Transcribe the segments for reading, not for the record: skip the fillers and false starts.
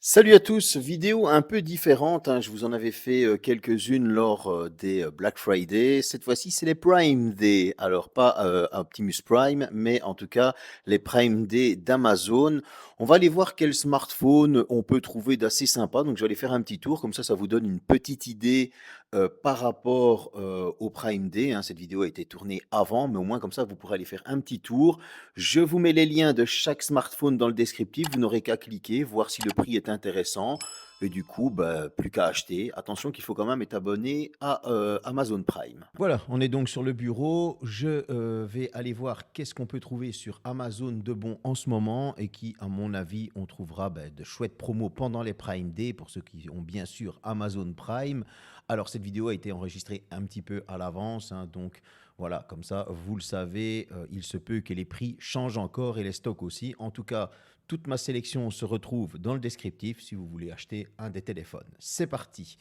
Salut à tous, vidéo un peu différente, hein, je vous en avais fait quelques-unes lors des Black Friday. Cette fois-ci, c'est les Prime Day. Alors, pas Optimus Prime, mais en tout cas, les Prime Day d'Amazon. On va aller voir quel smartphone on peut trouver d'assez sympa. Donc, je vais aller faire un petit tour, comme ça vous donne une petite idée par rapport au Prime Day, hein. Cette vidéo a été tournée avant, mais au moins, comme ça, vous pourrez aller faire un petit tour. Je vous mets les liens de chaque smartphone dans le descriptif. Vous n'aurez qu'à cliquer, voir si le prix est intéressant. Et du coup, bah, plus qu'à acheter. Attention qu'il faut quand même être abonné à Amazon Prime. Voilà, on est donc sur le bureau. Je vais aller voir qu'est-ce qu'on peut trouver sur Amazon de bon en ce moment et qui, à mon avis, on trouvera de chouettes promos pendant les Prime Day pour ceux qui ont bien sûr Amazon Prime. Alors, cette vidéo a été enregistrée un petit peu à l'avance, hein, donc voilà, comme ça, vous le savez, il se peut que les prix changent encore et les stocks aussi. En tout cas, toute ma sélection se retrouve dans le descriptif si vous voulez acheter un des téléphones. C'est parti.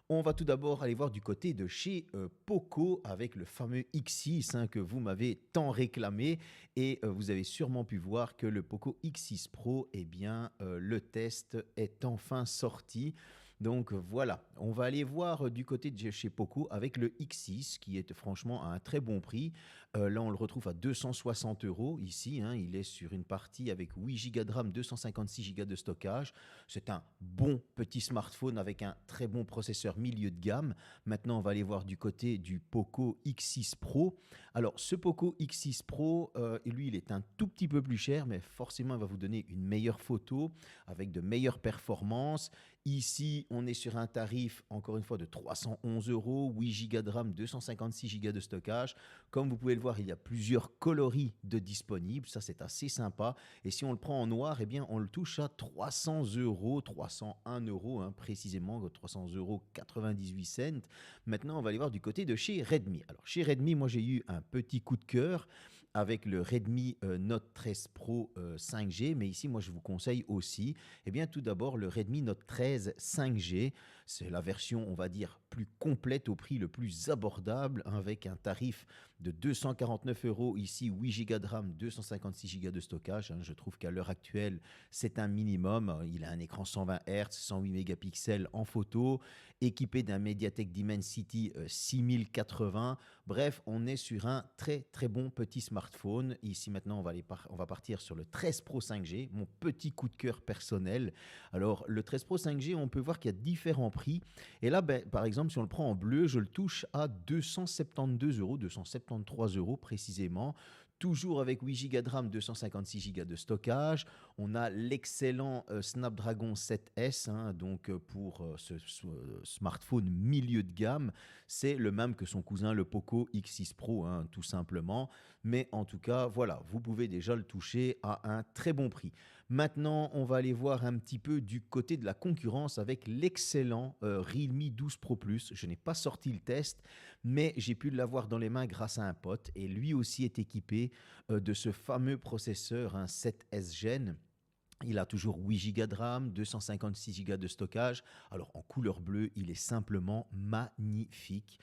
On va tout d'abord aller voir du côté de chez Poco avec le fameux X6, hein, que vous m'avez tant réclamé et vous avez sûrement pu voir que le Poco X6 Pro, eh bien, le test est enfin sorti. Donc voilà, on va aller voir du côté de chez Poco avec le X6 qui est franchement à un très bon prix. Là, on le retrouve à 260 euros ici, hein. Il est sur une partie avec 8 Go de RAM, 256 Go de stockage. C'est un bon petit smartphone avec un très bon processeur milieu de gamme. Maintenant, on va aller voir du côté du Poco X6 Pro. Alors, ce Poco X6 Pro, lui, il est un tout petit peu plus cher, mais forcément, il va vous donner une meilleure photo avec de meilleures performances. Ici, on est sur un tarif, encore une fois, de 311 euros, 8 Go de RAM, 256 Go de stockage. Comme vous pouvez le voir, il y a plusieurs coloris de disponibles. Ça, c'est assez sympa. Et si on le prend en noir, eh bien, on le touche à 300 euros, 301 euros, hein, précisément, 300 euros 98 cents. Maintenant, on va aller voir du côté de chez Redmi. Alors, chez Redmi, moi, j'ai eu un petit coup de cœur avec le Redmi Note 13 Pro 5G. Mais ici, moi, je vous conseille aussi, eh bien, tout d'abord, le Redmi Note 13 5G. C'est la version, on va dire, plus complète au prix le plus abordable, avec un tarif de 249 euros. Ici, 8 Go de RAM, 256 Go de stockage, hein. Je trouve qu'à l'heure actuelle, c'est un minimum. Il a un écran 120 Hz, 108 mégapixels en photo, équipé d'un Mediatek Dimensity 6080. Bref, on est sur un très très bon petit smartphone. Ici maintenant, on va partir sur le 13 Pro 5G, mon petit coup de cœur personnel. Alors, le 13 Pro 5G, on peut voir qu'il y a différents prix. Et là, par exemple, si on le prend en bleu, je le touche à 272 euros, 273 euros précisément. Toujours avec 8 Go de RAM, 256 Go de stockage. On a l'excellent Snapdragon 7S, hein, donc pour ce smartphone milieu de gamme. C'est le même que son cousin, le Poco X6 Pro, hein, tout simplement. Mais en tout cas, voilà, vous pouvez déjà le toucher à un très bon prix. Maintenant, on va aller voir un petit peu du côté de la concurrence avec l'excellent Realme 12 Pro Plus. Je n'ai pas sorti le test, mais j'ai pu l'avoir dans les mains grâce à un pote. Et lui aussi est équipé de ce fameux processeur, un 7S Gen. Il a toujours 8 Go de RAM, 256 Go de stockage. Alors en couleur bleue, il est simplement magnifique.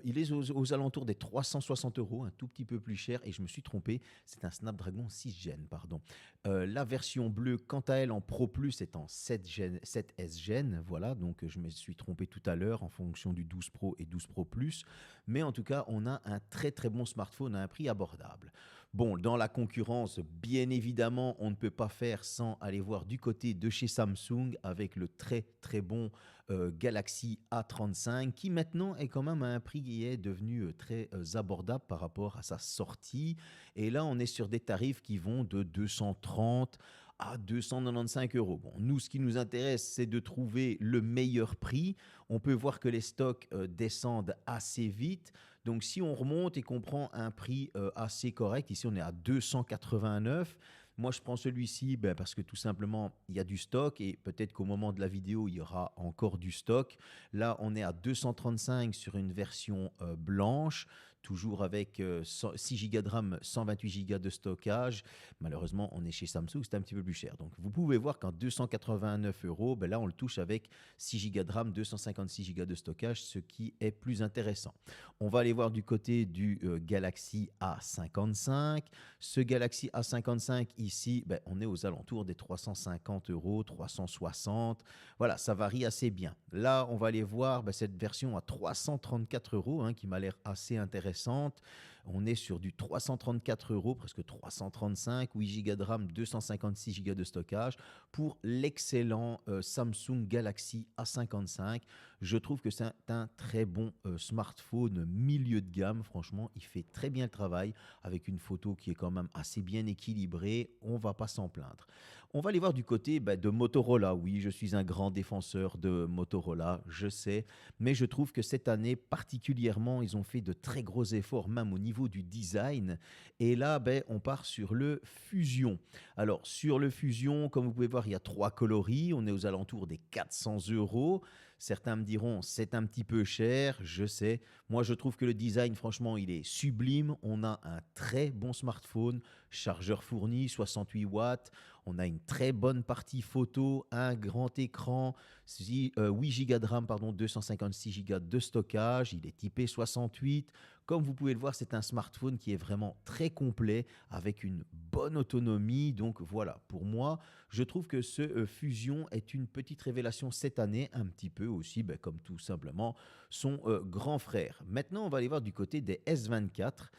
Il est aux alentours des 360 euros, un tout petit peu plus cher. Et je me suis trompé, c'est un Snapdragon 6 Gen, pardon. La version bleue, quant à elle, en Pro Plus, est en 7S Gen. Voilà, donc je me suis trompé tout à l'heure en fonction du 12 Pro et 12 Pro Plus. Mais en tout cas, on a un très très bon smartphone à un prix abordable. Bon, dans la concurrence, bien évidemment, on ne peut pas faire sans aller voir du côté de chez Samsung avec le très très bon Galaxy A35 qui maintenant est quand même à un prix qui est devenu très abordable par rapport à sa sortie. Et là, on est sur des tarifs qui vont de 230 à 295 euros. Bon, nous, ce qui nous intéresse, c'est de trouver le meilleur prix. On peut voir que les stocks descendent assez vite. Donc, si on remonte et qu'on prend un prix assez correct, ici on est à 289. Moi, je prends celui-ci parce que tout simplement, il y a du stock et peut-être qu'au moment de la vidéo, il y aura encore du stock. Là, on est à 235 sur une version blanche. toujours avec 6 Go de RAM, 128 Go de stockage. Malheureusement, on est chez Samsung, c'est un petit peu plus cher. Donc, vous pouvez voir qu'en 289 euros, ben là, on le touche avec 6 Go de RAM, 256 Go de stockage, ce qui est plus intéressant. On va aller voir du côté du Galaxy A55. Ce Galaxy A55 ici, ben, on est aux alentours des 350 euros, 360. Voilà, ça varie assez bien. Là, on va aller voir ben, cette version à 334 euros, qui m'a l'air assez intéressante. On est sur du 334 euros, presque 335, 8 Go de RAM, 256 Go de stockage pour l'excellent Samsung Galaxy A55. Je trouve que c'est un très bon smartphone milieu de gamme. Franchement, il fait très bien le travail avec une photo qui est quand même assez bien équilibrée. On ne va pas s'en plaindre. On va aller voir du côté de Motorola. Oui, je suis un grand défenseur de Motorola, je sais, mais je trouve que cette année particulièrement, ils ont fait de très gros efforts, même au niveau du design. Et là, on part sur le Fusion. Alors, sur le Fusion, comme vous pouvez voir, il y a 3 coloris. On est aux alentours des 400 euros. Certains me diront, c'est un petit peu cher, je sais. Moi, je trouve que le design, franchement, il est sublime. On a un très bon smartphone, chargeur fourni, 68 watts. On a une très bonne partie photo, un grand écran, 8 Go de RAM, pardon, 256 Go de stockage. Il est typé 68. Comme vous pouvez le voir, c'est un smartphone qui est vraiment très complet avec une bonne autonomie. Donc voilà, pour moi, je trouve que ce Fusion est une petite révélation cette année, un petit peu aussi, comme tout simplement son grand frère. Maintenant, on va aller voir du côté des S24.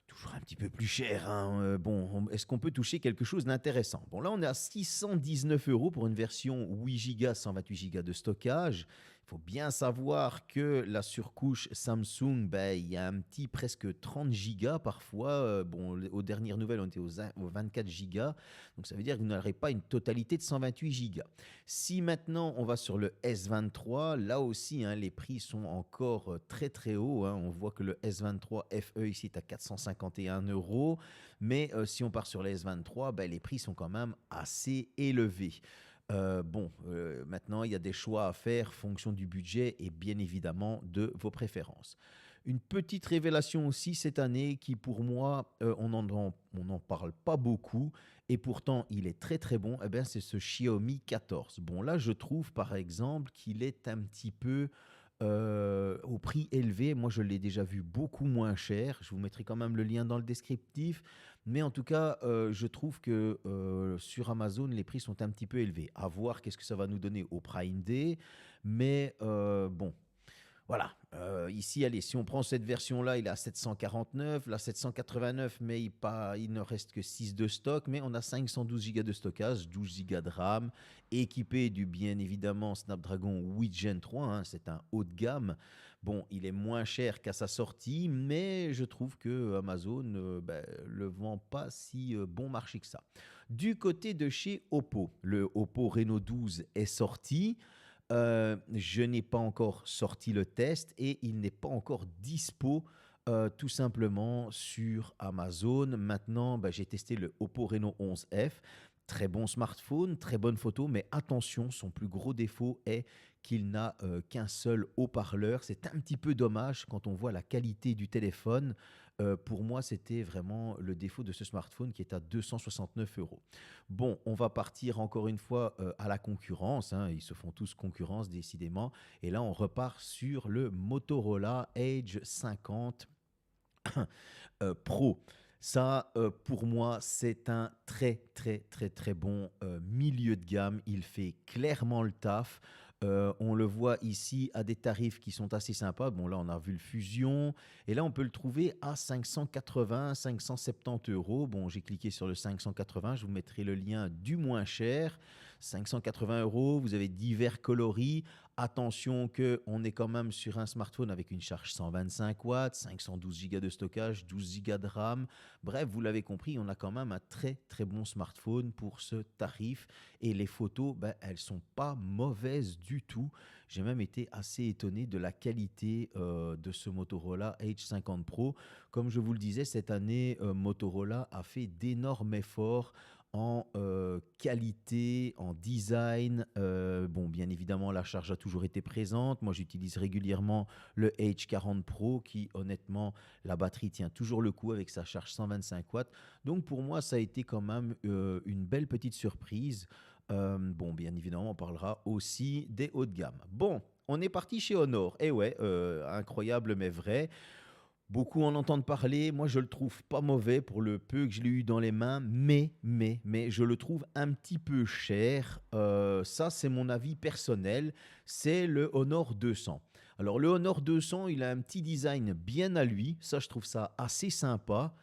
Toujours un petit peu plus cher. Bon, est-ce qu'on peut toucher quelque chose d'intéressant? Bon, là, on est à 619 euros pour une version 8 Go, 128 Go de stockage. Il faut bien savoir que la surcouche Samsung, il y a un petit presque 30 Go parfois. Bon, aux dernières nouvelles, on était aux 24 Go. Donc, ça veut dire que vous n'aurez pas une totalité de 128 Go. Si maintenant, on va sur le S23, là aussi, les prix sont encore très, très hauts. On voit que le S23 FE ici est à 451 euros. Mais si on part sur les S23, les prix sont quand même assez élevés. Maintenant, il y a des choix à faire fonction du budget et bien évidemment de vos préférences. Une petite révélation aussi cette année qui pour moi, on n'en parle pas beaucoup et pourtant il est très très bon, c'est ce Xiaomi 14. Bon là, je trouve par exemple qu'il est un petit peu au prix élevé. Moi, je l'ai déjà vu beaucoup moins cher. Je vous mettrai quand même le lien dans le descriptif. Mais en tout cas, je trouve que sur Amazon, les prix sont un petit peu élevés. À voir qu'est-ce que ça va nous donner au Prime Day. Mais bon, voilà, ici, allez, si on prend cette version-là, il est à 749, là 789, mais il ne reste que 6 de stock, mais on a 512 Go de stockage, 12 Go de RAM, équipé du bien évidemment Snapdragon 8 Gen 3, c'est un haut de gamme. Bon, il est moins cher qu'à sa sortie, mais je trouve que Amazon le vend pas si bon marché que ça. Du côté de chez Oppo, le Oppo Reno 12 est sorti. Je n'ai pas encore sorti le test et il n'est pas encore dispo tout simplement sur Amazon. Maintenant, j'ai testé le Oppo Reno 11F. Très bon smartphone, très bonne photo, mais attention, son plus gros défaut est qu'il n'a qu'un seul haut-parleur. C'est un petit peu dommage quand on voit la qualité du téléphone. Pour moi, c'était vraiment le défaut de ce smartphone qui est à 269 euros. Bon, on va partir encore une fois à la concurrence. Ils se font tous concurrence, décidément. Et là, on repart sur le Motorola Edge 50 Pro. Ça, pour moi, c'est un très, très, très, très bon milieu de gamme. Il fait clairement le taf. On le voit ici à des tarifs qui sont assez sympas. Bon, là, on a vu le Fusion. Et là, on peut le trouver à 580, 570 euros. Bon, j'ai cliqué sur le 580. Je vous mettrai le lien du moins cher. 580 euros. Vous avez divers coloris. Attention qu'on est quand même sur un smartphone avec une charge 125 watts, 512 Go de stockage, 12 Go de RAM. Bref, vous l'avez compris, on a quand même un très très bon smartphone pour ce tarif. Et les photos, elles sont pas mauvaises du tout. J'ai même été assez étonné de la qualité de ce Motorola H50 Pro. Comme je vous le disais, cette année, Motorola a fait d'énormes efforts en qualité, en design. Bon, bien évidemment, la charge a toujours été présente. Moi, j'utilise régulièrement le H40 Pro qui, honnêtement, la batterie tient toujours le coup avec sa charge 125 watts. Donc, pour moi, ça a été quand même une belle petite surprise. Bon, bien évidemment, on parlera aussi des hauts de gamme. Bon, on est parti chez Honor. Et ouais, incroyable mais vrai. Beaucoup en entendent parler. Moi, je le trouve pas mauvais pour le peu que je l'ai eu dans les mains, mais je le trouve un petit peu cher. Ça, c'est mon avis personnel. C'est le Honor 200. Alors, le Honor 200, il a un petit design bien à lui. Ça, je trouve ça assez sympa.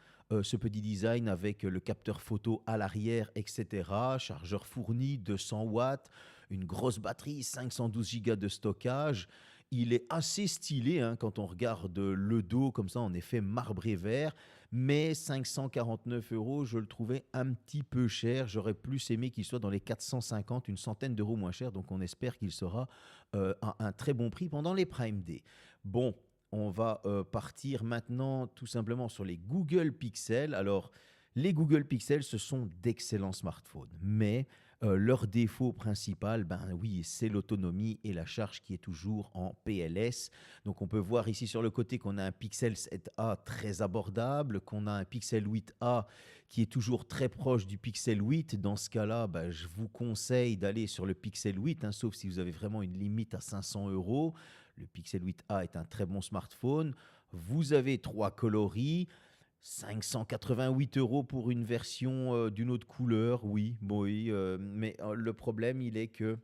Ce petit design avec le capteur photo à l'arrière, etc. Chargeur fourni, 200 watts, une grosse batterie, 512 Go de stockage. Il est assez stylé hein, quand on regarde le dos comme ça, en effet marbré vert, mais 549 euros, je le trouvais un petit peu cher. J'aurais plus aimé qu'il soit dans les 450, une centaine d'euros moins cher, donc on espère qu'il sera à un très bon prix pendant les Prime Day. Bon, on va partir maintenant tout simplement sur les Google Pixel. Alors, les Google Pixel, ce sont d'excellents smartphones, mais leur défaut principal, ben oui, c'est l'autonomie et la charge qui est toujours en PLS. Donc on peut voir ici sur le côté qu'on a un Pixel 7a très abordable, qu'on a un Pixel 8a qui est toujours très proche du Pixel 8. Dans ce cas-là, ben, je vous conseille d'aller sur le Pixel 8, hein, sauf si vous avez vraiment une limite à 500 euros. Le Pixel 8a est un très bon smartphone. Vous avez trois coloris. 588 euros pour une version d'une autre couleur, oui, bon, oui, mais le problème, il est que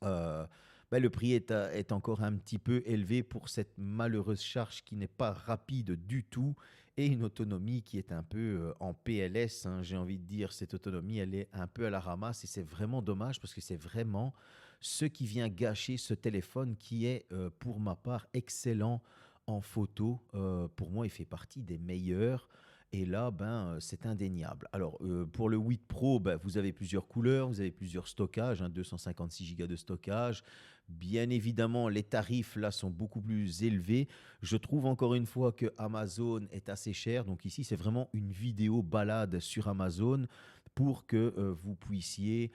ben, le prix est encore un petit peu élevé pour cette malheureuse charge qui n'est pas rapide du tout et une autonomie qui est un peu en PLS, hein, j'ai envie de dire. Cette autonomie, elle est un peu à la ramasse et c'est vraiment dommage parce que c'est vraiment ce qui vient gâcher ce téléphone qui est, pour ma part, excellent en photo. Pour moi, il fait partie des meilleurs. Et là, ben, c'est indéniable. Alors, pour le 8 Pro, ben, vous avez plusieurs couleurs, vous avez plusieurs stockages, hein, 256 Go de stockage. Bien évidemment, les tarifs là sont beaucoup plus élevés. Je trouve encore une fois que Amazon est assez cher. Donc ici, c'est vraiment une vidéo balade sur Amazon pour que vous puissiez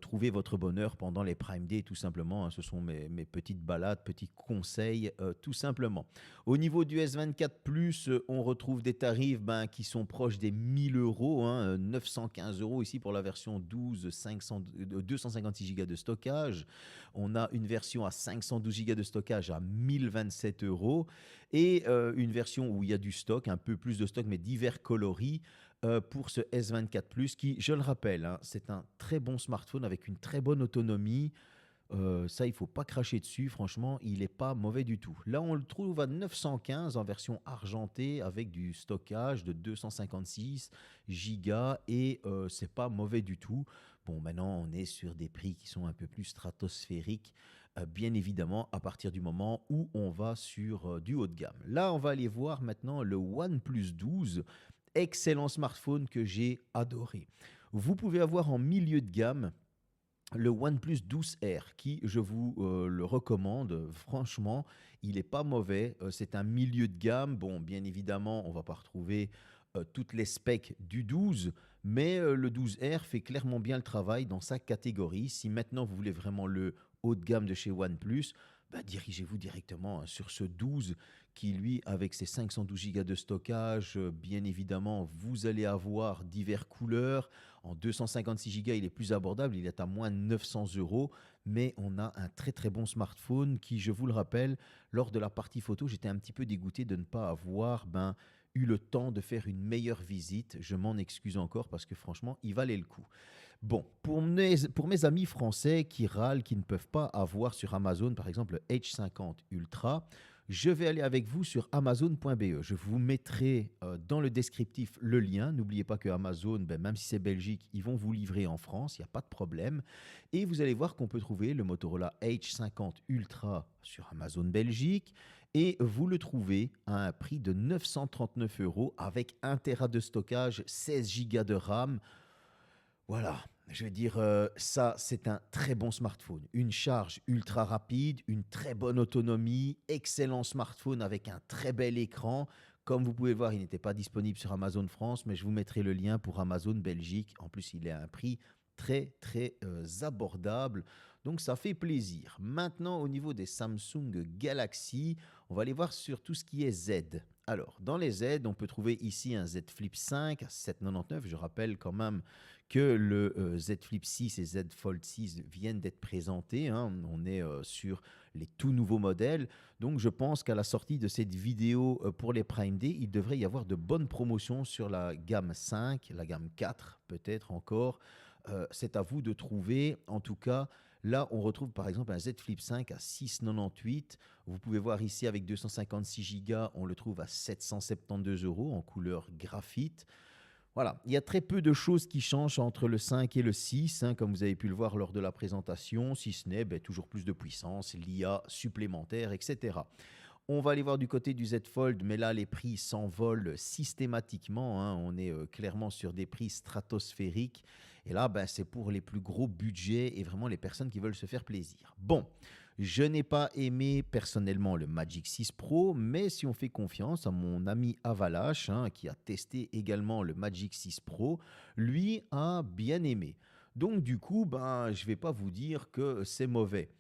trouver votre bonheur pendant les Prime Day, tout simplement, hein. Ce sont mes petites balades, petits conseils, tout simplement. Au niveau du S24 Plus, on retrouve des tarifs ben, qui sont proches des 1000 euros, hein, 915 euros ici pour la version 12, 256 Go de stockage. On a une version à 512 Go de stockage à 1027 euros et une version où il y a du stock, un peu plus de stock, mais divers coloris pour ce S24 Plus qui, je le rappelle, hein, c'est un très bon smartphone avec une très bonne autonomie. Ça, il ne faut pas cracher dessus. Franchement, il n'est pas mauvais du tout. Là, on le trouve à 915 en version argentée avec du stockage de 256 gigas et c'est pas mauvais du tout. Bon, maintenant, on est sur des prix qui sont un peu plus stratosphériques, bien évidemment, à partir du moment où on va sur du haut de gamme. Là, on va aller voir maintenant le OnePlus 12. Excellent smartphone que j'ai adoré. Vous pouvez avoir en milieu de gamme le OnePlus 12R qui, je vous le recommande, franchement, il n'est pas mauvais. C'est un milieu de gamme. Bon, bien évidemment, on ne va pas retrouver toutes les specs du 12, mais le 12R fait clairement bien le travail dans sa catégorie. Si maintenant vous voulez vraiment le haut de gamme de chez OnePlus, bah, dirigez-vous directement hein, sur ce 12 qui, lui, avec ses 512 Go de stockage, bien évidemment, vous allez avoir diverses couleurs. En 256 Go, il est plus abordable, il est à moins de 900 euros, mais on a un très très bon smartphone qui, je vous le rappelle, lors de la partie photo, j'étais un petit peu dégoûté de ne pas avoir eu le temps de faire une meilleure visite. Je m'en excuse encore parce que franchement, il valait le coup. Bon, pour mes amis français qui râlent, qui ne peuvent pas avoir sur Amazon, par exemple, le H50 Ultra, je vais aller avec vous sur amazon.be. Je vous mettrai dans le descriptif le lien. N'oubliez pas que Amazon, ben, même si c'est Belgique, ils vont vous livrer en France, il n'y a pas de problème. Et vous allez voir qu'on peut trouver le Motorola H50 Ultra sur Amazon Belgique. Et vous le trouvez à un prix de 939 euros avec 1 Tera de stockage, 16 Go de RAM. Voilà, je veux dire, ça, c'est un très bon smartphone. Une charge ultra rapide, une très bonne autonomie, excellent smartphone avec un très bel écran. Comme vous pouvez le voir, il n'était pas disponible sur Amazon France, mais je vous mettrai le lien pour Amazon Belgique. En plus, il est à un prix très très abordable, donc ça fait plaisir. Maintenant, au niveau des Samsung Galaxy, on va aller voir sur tout ce qui est Z. Alors, dans les Z, on peut trouver ici un Z Flip 5 à 7,99. Je rappelle quand même que le Z Flip 6 et Z Fold 6 viennent d'être présentés, hein. On est sur les tout nouveaux modèles. Donc, je pense qu'à la sortie de cette vidéo pour les Prime Day, il devrait y avoir de bonnes promotions sur la gamme 5, la gamme 4 peut-être encore. C'est à vous de trouver. En tout cas, là, on retrouve par exemple un Z Flip 5 à 6,98. Vous pouvez voir ici avec 256 Go, on le trouve à 772 euros en couleur graphite. Voilà, il y a très peu de choses qui changent entre le 5 et le 6, hein, comme vous avez pu le voir lors de la présentation, si ce n'est toujours plus de puissance, l'IA supplémentaire, etc. On va aller voir du côté du Z Fold, mais là, les prix s'envolent systématiquement, hein. On est clairement sur des prix stratosphériques. Et là, c'est pour les plus gros budgets et vraiment les personnes qui veulent se faire plaisir. Bon, je n'ai pas aimé personnellement le Magic 6 Pro, mais si on fait confiance à mon ami Avalash, hein, qui a testé également le Magic 6 Pro, lui a bien aimé. Donc du coup, je ne vais pas vous dire que c'est mauvais.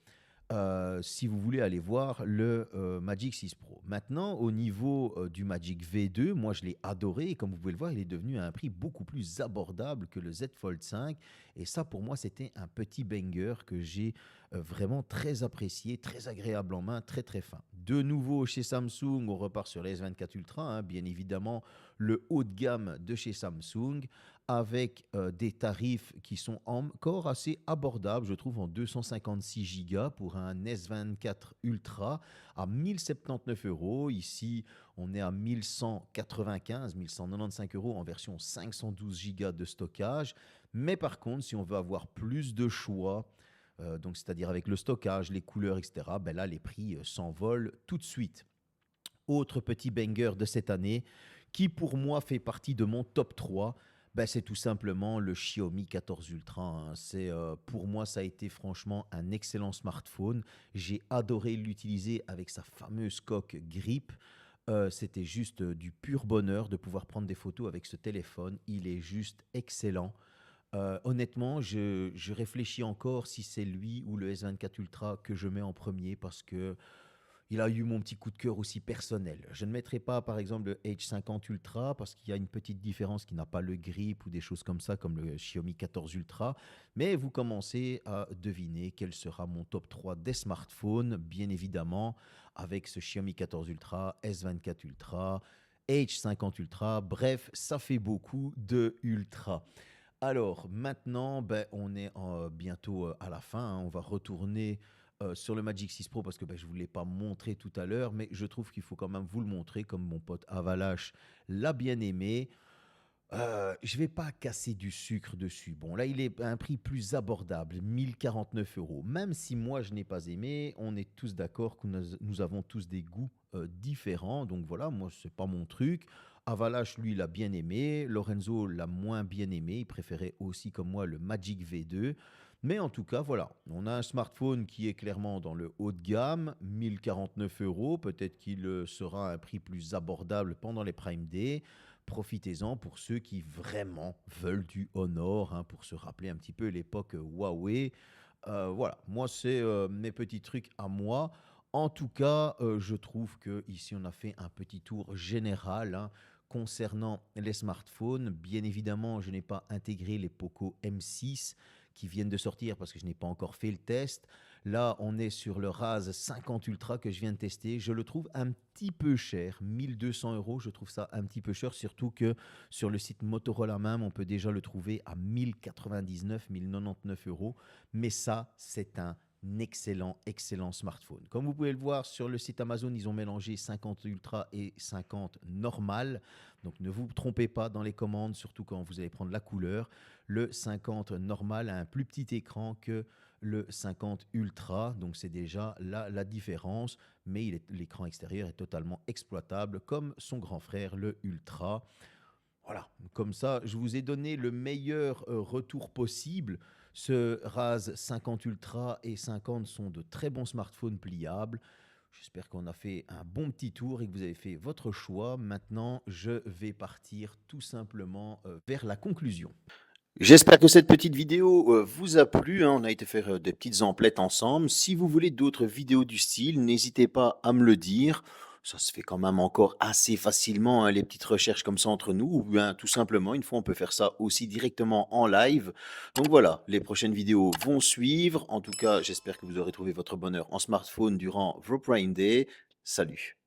Si vous voulez aller voir le Magic 6 Pro. Maintenant, au niveau du Magic V2, moi je l'ai adoré et comme vous pouvez le voir, il est devenu à un prix beaucoup plus abordable que le Z Fold 5. Et ça, pour moi, c'était un petit banger que j'ai vraiment très apprécié, très agréable en main, très très fin. De nouveau chez Samsung, on repart sur les S24 Ultra, hein, bien évidemment le haut de gamme de chez Samsung, avec des tarifs qui sont encore assez abordables, je trouve, en 256 Go pour un S24 Ultra à 1079 euros. Ici, on est à 1195, 1195 euros en version 512 Go de stockage. Mais par contre, si on veut avoir plus de choix, donc c'est-à-dire avec le stockage, les couleurs, etc., là, les prix s'envolent tout de suite. Autre petit banger de cette année, qui pour moi fait partie de mon top 3, c'est tout simplement le Xiaomi 14 Ultra, hein. Pour moi, ça a été franchement un excellent smartphone. J'ai adoré l'utiliser avec sa fameuse coque Grip. C'était juste du pur bonheur de pouvoir prendre des photos avec ce téléphone. Il est juste excellent. Honnêtement, je réfléchis encore si c'est lui ou le S24 Ultra que je mets en premier parce que il a eu mon petit coup de cœur aussi personnel. Je ne mettrai pas, par exemple, le H50 Ultra parce qu'il y a une petite différence qui n'a pas le grip ou des choses comme ça, comme le Xiaomi 14 Ultra. Mais vous commencez à deviner quel sera mon top 3 des smartphones, bien évidemment, avec ce Xiaomi 14 Ultra, S24 Ultra, H50 Ultra. Bref, ça fait beaucoup de Ultra. Alors maintenant, on est bientôt à la fin, hein. On va retourner sur le Magic 6 Pro parce que je ne vous l'ai pas montré tout à l'heure, mais je trouve qu'il faut quand même vous le montrer, comme mon pote Avalash l'a bien aimé. Je ne vais pas casser du sucre dessus. Bon, là, il est à un prix plus abordable, 1049 euros. Même si moi, je n'ai pas aimé, on est tous d'accord que nous avons tous des goûts différents. Donc voilà, moi, ce n'est pas mon truc. Avalash, lui, l'a bien aimé. Lorenzo l'a moins bien aimé. Il préférait aussi, comme moi, le Magic V2. Mais en tout cas, voilà, on a un smartphone qui est clairement dans le haut de gamme, 1049 euros. Peut-être qu'il sera à un prix plus abordable pendant les Prime Day. Profitez-en pour ceux qui vraiment veulent du Honor, hein, pour se rappeler un petit peu l'époque Huawei. Voilà, moi, c'est mes petits trucs à moi. En tout cas, je trouve que ici on a fait un petit tour général, hein, concernant les smartphones. Bien évidemment, je n'ai pas intégré les Poco M6 qui viennent de sortir parce que je n'ai pas encore fait le test. Là, on est sur le Raz 50 Ultra que je viens de tester. Je le trouve un petit peu cher, 1200 euros. Je trouve ça un petit peu cher, surtout que sur le site Motorola même, on peut déjà le trouver à 1099, 1099 euros. Mais ça, c'est un excellent smartphone. Comme vous pouvez le voir sur le site Amazon, ils ont mélangé 50 Ultra et 50 normal. Donc ne vous trompez pas dans les commandes, surtout quand vous allez prendre la couleur. Le 50 normal a un plus petit écran que le 50 Ultra, donc c'est déjà là la différence, mais l'écran extérieur est totalement exploitable comme son grand frère, le Ultra. Voilà, comme ça, je vous ai donné le meilleur retour possible. Ce Raz 50 Ultra et 50 sont de très bons smartphones pliables. J'espère qu'on a fait un bon petit tour et que vous avez fait votre choix. Maintenant, je vais partir tout simplement vers la conclusion. J'espère que cette petite vidéo vous a plu, hein. On a été faire des petites emplettes ensemble. Si vous voulez d'autres vidéos du style, n'hésitez pas à me le dire. Ça se fait quand même encore assez facilement, hein, les petites recherches comme ça entre nous. Ou bien tout simplement, une fois, on peut faire ça aussi directement en live. Donc voilà, les prochaines vidéos vont suivre. En tout cas, j'espère que vous aurez trouvé votre bonheur en smartphone durant vos Prime Day. Salut!